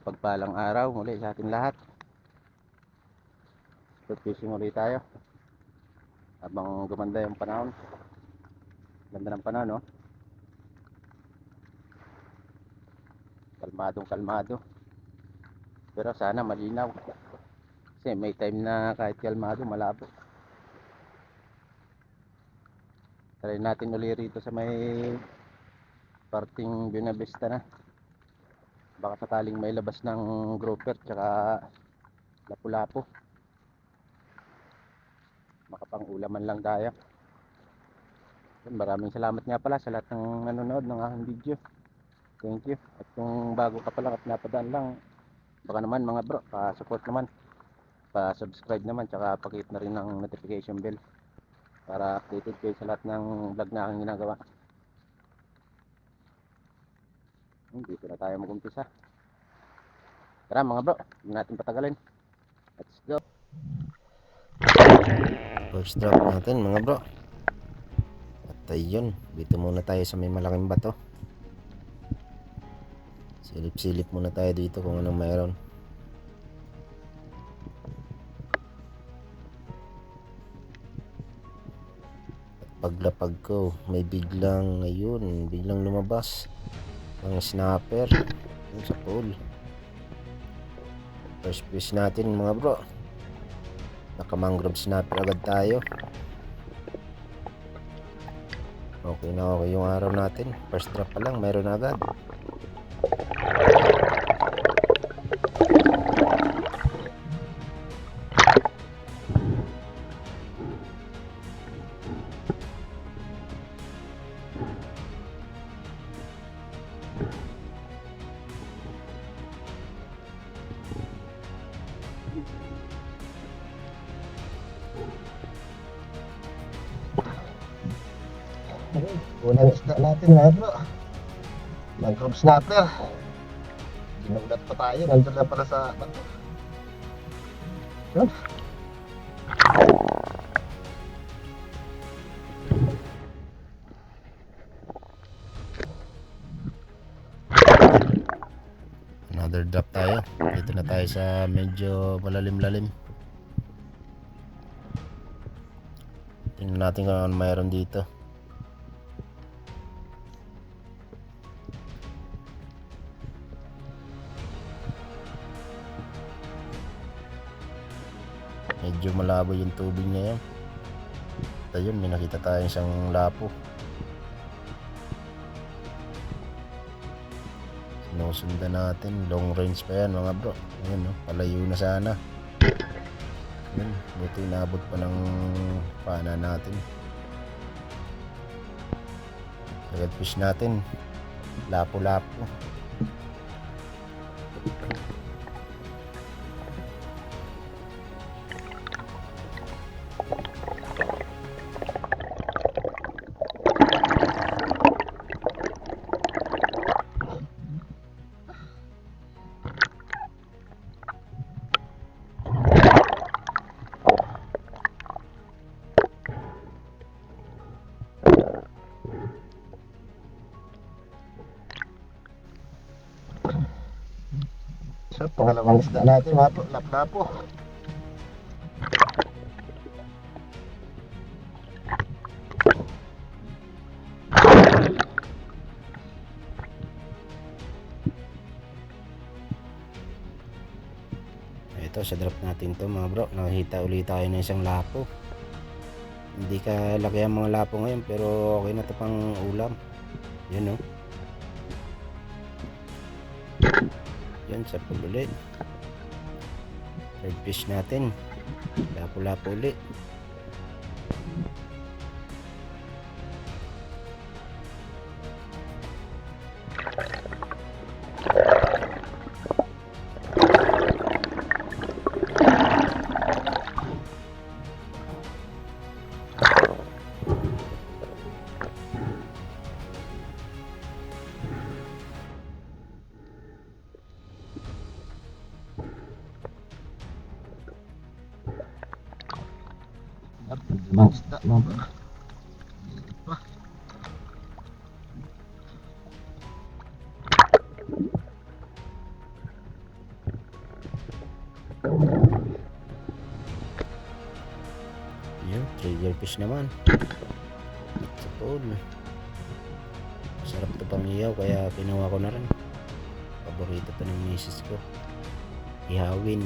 mapagpalang araw muli sa ating lahat. Sport fishing ulit tayo habang gumanda yung panahon. Ganda ng panahon, no? Kalmado, pero sana malinaw kasi may time na kahit kalmado malabo. Try natin ulit rito sa may parting Buena Vista na, baka sakaling may labas ng grouper tsaka lapu-lapu, makapang-ulaman lang tayo. Maraming salamat nga pala sa lahat ng nanonood ng aking video. Thank you. At kung bago ka pa lang at napadaan lang, baka naman mga bro, pa-support naman, pa-subscribe naman, tsaka pakihit na rin ng notification bell para updated kayo sa lahat ng vlog na aking ginagawa. Dito na tayo mag-umpisa. Tara mga bro, hindi natin patagalin. Let's go. First drop natin mga bro. At ayun, dito muna tayo sa may malaking bato. Silip-silip muna tayo dito kung anong mayroon. Paglapag ko, may biglang lumabas ang snapper dun sa pool. First fish natin mga bro, naka-mangrove snapper agad tayo. Okay na okay yung araw natin. First drop pa lang, mayroon agad. Unang isda natin mga bro, mangrove snapper. Ginulat pa tayo, nandun na pala sa bato. Another drop tayo. Dito na tayo sa medyo malalim-lalim. Tingnan natin kung ano mayroon dito. Medyo malabo yung tubig niya yan. At ayun, may nakita tayong isang lapo. Sinusundan natin. Long range pa yan mga bro. Ayun, no? Palayo na sana. Ayun, buti inabot pa ng pana natin. Agad fish natin, lapo-lapo. So, pangalawang isda natin mga bro, lapo-lapo. Ito sa drop natin to mga bro, nakita ulit tayo ng isang lapo. Hindi ka laki ang mga lapo ngayon, pero okay na to pang ulam. Yan, no? Yan sa pool ulit. Third fish natin, lapo-lapo ulit. Isda mga bro. Yun, trigger fish naman. Sa pool. Sarap to pang ihaw kaya kinuha ko na rin. Paborito to ng misis ko. Ihawin.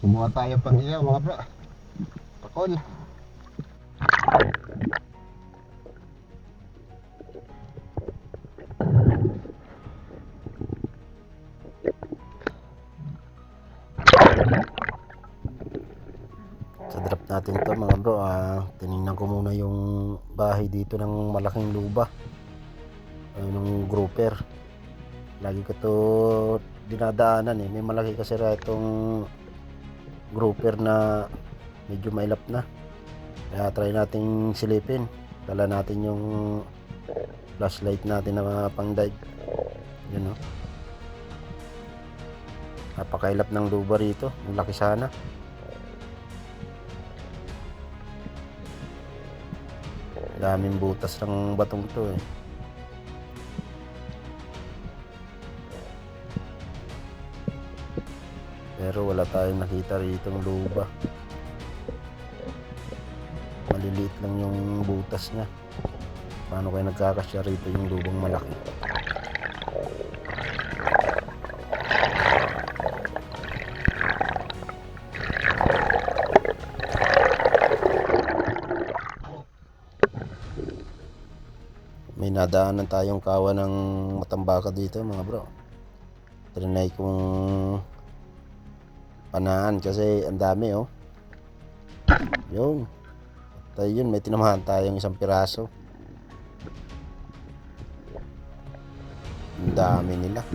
Kumuha tayo pang ilaw mga bro. Pakol. Sa drop natin to mga bro, tinignan ko muna yung bahay dito ng malaking luba. Ng grouper. Lagi ko to dinadaanan eh. May malaki kasi itong grouper na medyo mailap na. Kaya try nating silipin. Dala natin yung flashlight natin na pang dive. Yun o. Napakailap ng luba rito. Ang laki sana. Daming butas ng batong to eh. Pero wala tayong nakita rito ng luba. Maliliit lang yung butas niya. Paano kaya nagkakasya rito yung lubang malaki? May nadaanan tayong kawa ng matambaka dito mga bro. Trinay kong panaan kasi ang dami oh. Yun. At yun, may tinamahan tayong isang piraso. Ang dami nila.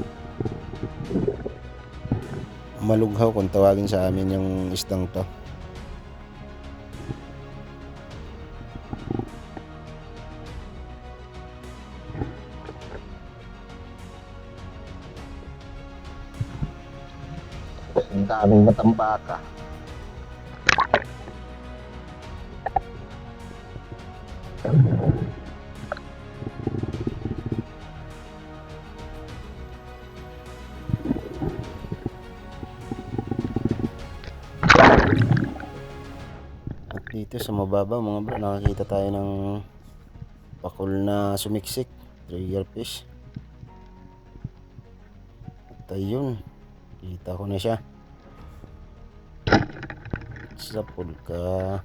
Malughaw kung tawagin sa amin yung isdang to. Ang daming matambaka. At dito sa mababa mga bro, nakakita tayo ng pakul na sumiksik, trigger fish. At ayun, kita ko na siya sa pulka.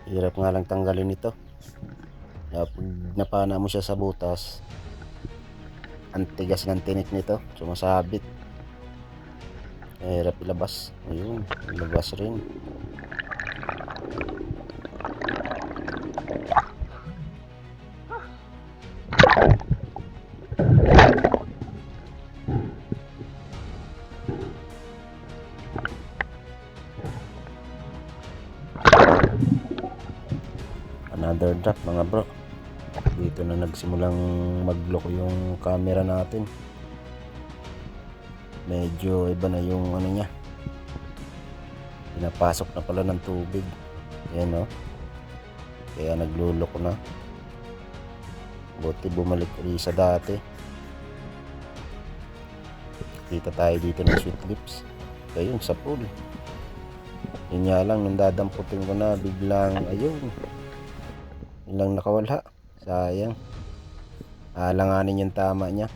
Hirap nga lang tanggalin ito. Kapag napana mo siya sa butas, ang tigas ng tinik nito, sumasabit. Hirap ilabas. Ayun, ilabas rin. Another drop mga bro. Dito na nagsimulang magloko yung camera natin. Medyo iba na yung ano niya. Pinapasok na pala ng tubig. Yan o. Kaya nagluloko na. Buti bumalik ulit sa dati. Kita tayo dito ng sweet lips. Ayun sa pool. Yun nga lang nung dadamputin ko na biglang ayun. Ilang nakawala. Sayang. Alanganin yung tama niya.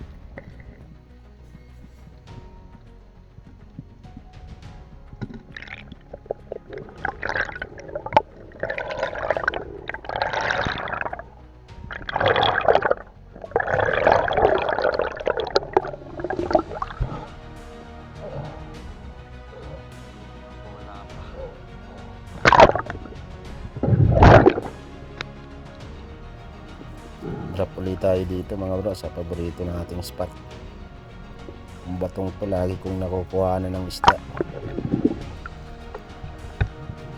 Drop ulit tayo dito mga bro sa paborito nating spot. Ang batong to lagi kong nakukuha na ng isda.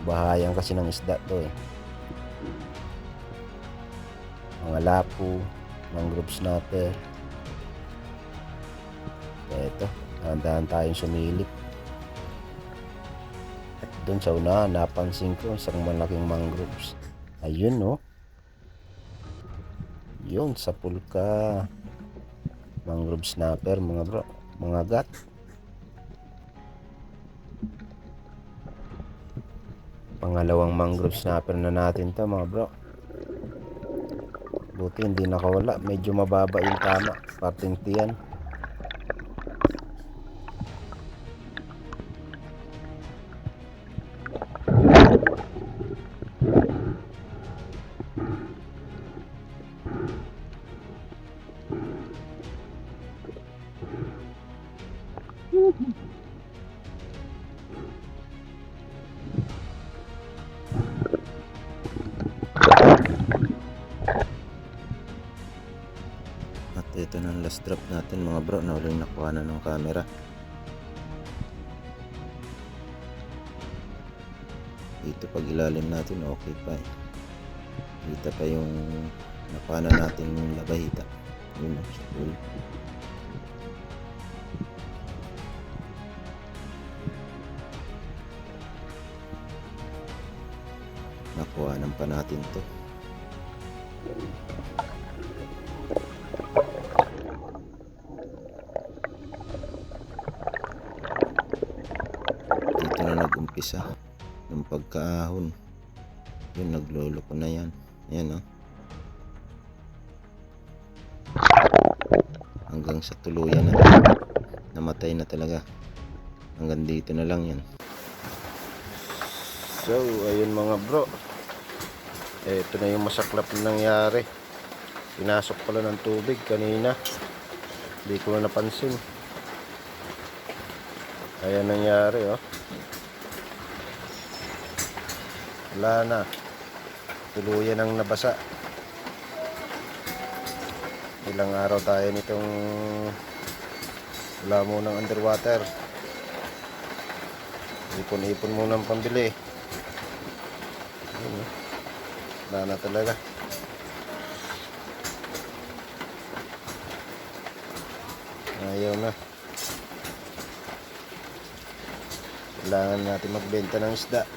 Bahayan kasi ng isda to eh. mga lapu, mangrove snapper. Eto, dahan-dahan tayong sumilip. At doon sa unahan, napansin ko isang malaking mangroves. Ayun, no? Yun, sa pulka. Mangrove snapper, mga bro. Mga gat. Pangalawang mangrove snapper na natin to, mga bro. Buti hindi nakawala. Medyo mababa yung tama. Parting tiyan. At ito na ang last drop natin, mga bro, na uling nakuha na ng camera. Dito pag ilalim natin okay pa eh. Kita pa yung nakuha na natin yung labahita. Yun sa pool. Nakuhanan pa natin to. Dito na nag-umpisa ng pagkaahon. Yun, nagloloko na yan. Ayan, oh. Hanggang sa tuluyan na. Namatay na talaga. Hanggang dito na lang yan. So, ayun mga bro. Ito na yung masaklap na nangyari. Pinasok pala ng tubig kanina. Hindi ko na napansin. Ayan nangyari, oh. Wala na. Tuluyan ang nabasa. Ilang araw tayo nitong wala munang underwater. Ipon-ipon muna ang pambili. Ayun, oh. Wala na talaga. Ayaw na. Kailangan natin magbenta ng isda.